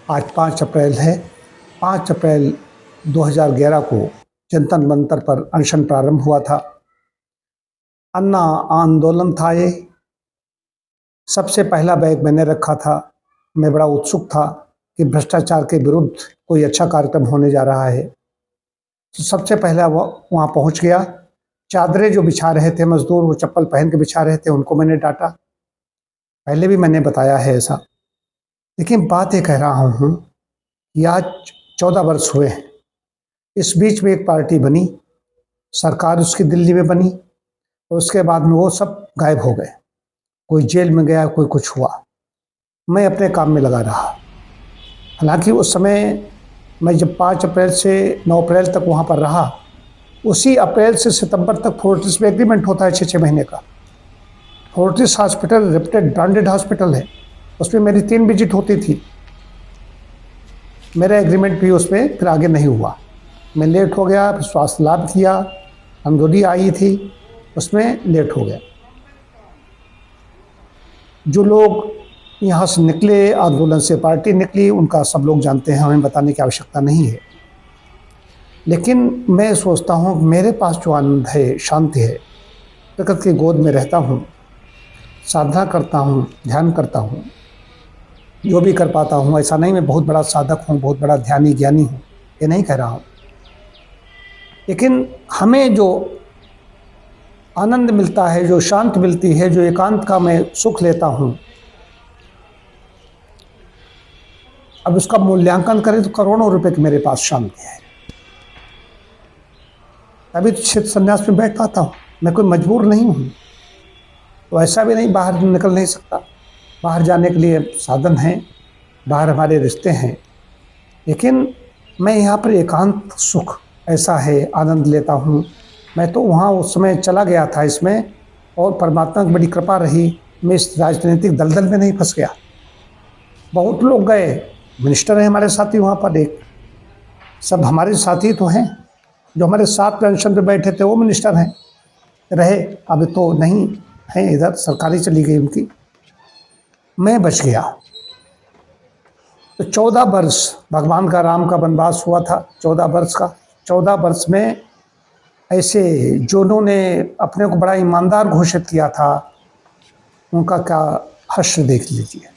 आज 5 अप्रैल है। 5 अप्रैल 2011 को जनता मंतर पर अनशन प्रारंभ हुआ था। अन्ना आंदोलन था ये। सबसे पहला बैग मैंने रखा था। मैं बड़ा उत्सुक था कि भ्रष्टाचार के विरुद्ध कोई अच्छा कार्यक्रम होने जा रहा है। तो सबसे पहला वो वहाँ पहुँच गया। चादरें जो बिछा रहे थे मजदूर, वो चप्पल पहन के बिछा रहे थे, उनको मैंने डांटा। पहले भी मैंने बताया है ऐसा। लेकिन बात ये कह रहा हूँ कि आज 14 वर्ष हुए हैं। इस बीच में एक पार्टी बनी, सरकार उसकी दिल्ली में बनी, और उसके बाद में वो सब गायब हो गए। कोई जेल में गया, कोई कुछ हुआ। मैं अपने काम में लगा रहा। हालांकि उस समय मैं जब 5 अप्रैल से 9 अप्रैल तक वहाँ पर रहा, उसी अप्रैल से सितंबर तक फोर्टिस में एग्रीमेंट होता है 6-6 महीने का। Fortis hospital reputed branded hospital है, उसमें मेरी 3 विजिट होती थी। मेरा एग्रीमेंट भी उसमें फिर आगे नहीं हुआ। मैं लेट हो गया, फिर स्वास्थ्य लाभ किया, अंदोली आई थी, उसमें लेट हो गया। जो लोग यहाँ से निकले, आंदोलन से पार्टी निकली, उनका सब लोग जानते हैं, हमें बताने की आवश्यकता नहीं है। लेकिन मैं सोचता हूँ मेरे पास जो आनंद है, शांति है, प्रकृति की गोद में रहता हूँ, साधना करता हूँ, ध्यान करता हूँ, जो भी कर पाता हूँ। ऐसा नहीं मैं बहुत बड़ा साधक हूँ, बहुत बड़ा ध्यानी ज्ञानी हूँ, ये नहीं कह रहा हूँ। लेकिन हमें जो आनंद मिलता है, जो शांति मिलती है, जो एकांत का मैं सुख लेता हूँ, अब उसका मूल्यांकन करें तो करोड़ों रुपए की मेरे पास शांति है। तभी तो क्षेत्र संन्यास में बैठ पाता हूँ। मैं कोई मजबूर नहीं हूँ, तो ऐसा भी नहीं बाहर निकल नहीं सकता। बाहर जाने के लिए साधन हैं, बाहर हमारे रिश्ते हैं, लेकिन मैं यहाँ पर एकांत सुख ऐसा है, आनंद लेता हूँ। मैं तो वहाँ उस समय चला गया था इसमें, और परमात्मा की बड़ी कृपा रही, मैं इस राजनीतिक दलदल में नहीं फंस गया। बहुत लोग गए, मिनिस्टर हैं हमारे साथी वहाँ पर, एक सब हमारे साथी तो हैं। जो हमारे साथ पेंशन पे बैठे थे वो मिनिस्टर हैं, रहे, अब तो नहीं हैं, इधर सरकारी चली गई उनकी। मैं बच गया। तो 14 वर्ष भगवान का राम का वनवास हुआ था, 14 वर्ष का। 14 वर्ष में ऐसे जो उन्होंने अपने को बड़ा ईमानदार घोषित किया था, उनका क्या हश्र देख लीजिए।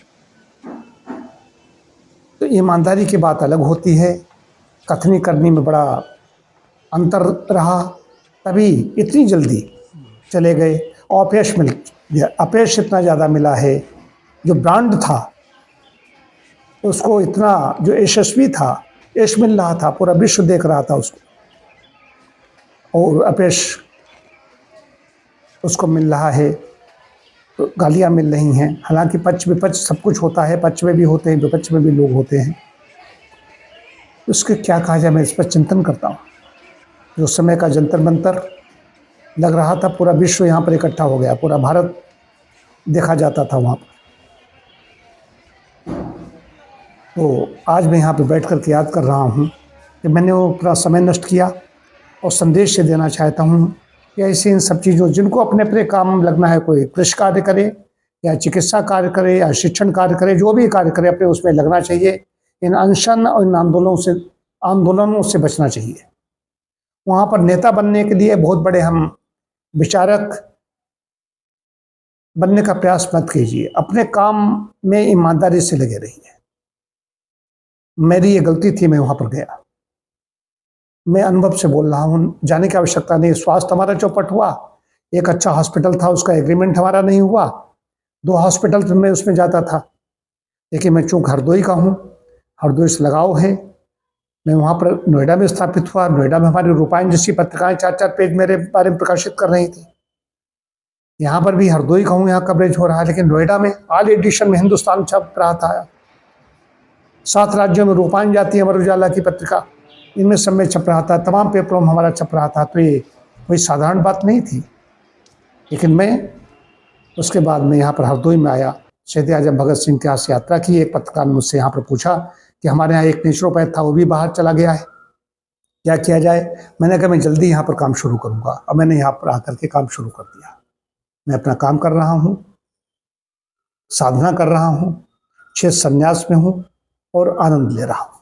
तो ईमानदारी की बात अलग होती है, कथनी करनी में बड़ा अंतर रहा, तभी इतनी जल्दी चले गए। और अपयश मिल गया, अपयश इतना ज़्यादा मिला है। जो ब्रांड था उसको इतना, जो यशस्वी था, यश मिल रहा था, पूरा विश्व देख रहा था उसको, और अपयश उसको मिल रहा है, तो गालियाँ मिल रही हैं। हालांकि पक्ष विपक्ष सब कुछ होता है, पक्ष में भी होते हैं, विपक्ष में भी लोग होते हैं। उसके क्या कहा जाए, मैं इस पर चिंतन करता हूँ। जो समय का जंतर मंतर लग रहा था, पूरा विश्व यहाँ पर इकट्ठा हो गया, पूरा भारत देखा जाता था वहाँ पर। तो आज मैं यहाँ पर बैठ कर के याद कर रहा हूँ कि मैंने वो पूरा समय नष्ट किया, और संदेश ये देना चाहता हूँ कि ऐसे इन सब चीज़ों, जिनको अपने अपने काम में लगना है, कोई कृषि कार्य करे या चिकित्सा कार्य करे या शिक्षण कार्य करे, जो भी कार्य करे अपने उसमें लगना चाहिए। इन अनशन और इन आंदोलनों से बचना चाहिए। वहाँ पर नेता बनने के लिए बहुत बड़े हम विचारक बनने का प्रयास मत कीजिए, अपने काम में ईमानदारी से लगे रहिए। मेरी ये गलती थी, मैं वहाँ पर गया। मैं अनुभव से बोल रहा हूँ, जाने की आवश्यकता नहीं। स्वास्थ्य हमारा चौपट हुआ, एक अच्छा हॉस्पिटल था, उसका एग्रीमेंट हमारा नहीं हुआ। 2 हॉस्पिटल में उसमें जाता था, लेकिन मैं चूँकि हरदोई का हूँ, हरदोई से लगाव है, मैं वहाँ पर नोएडा में स्थापित हुआ। नोएडा में हमारी रूपायन जैसी पत्रिकाएं 4-4 पेज मेरे बारे में प्रकाशित कर रही थी। यहाँ पर भी हरदोई का हूँ, यहाँ कवरेज हो रहा है, लेकिन नोएडा में ऑल एडिशन में हिंदुस्तान छप रहा था। 7 राज्यों में रूपायन जाती है अमर उजाला की पत्रिका, इनमें सब में छप रहा था, तमाम पेपरों में हमारा छप रहा था। तो ये कोई साधारण बात नहीं थी। लेकिन मैं उसके बाद में यहाँ पर हरदोई में आया, शहीद आजम भगत सिंह के यहाँ से यात्रा की। एक पत्रकार ने मुझसे यहाँ पर पूछा कि हमारे यहाँ एक नेचुरोपैथ था, वो भी बाहर चला गया है, क्या किया जाए। मैंने कहा मैं जल्दी यहाँ पर काम शुरू करूँगा, और मैंने यहाँ पर आकर के काम शुरू कर दिया। मैं अपना काम कर रहा हूँ, साधना कर रहा हूँ, क्षेत्र संन्यास में हूँ, और आनंद ले रहा हूँ।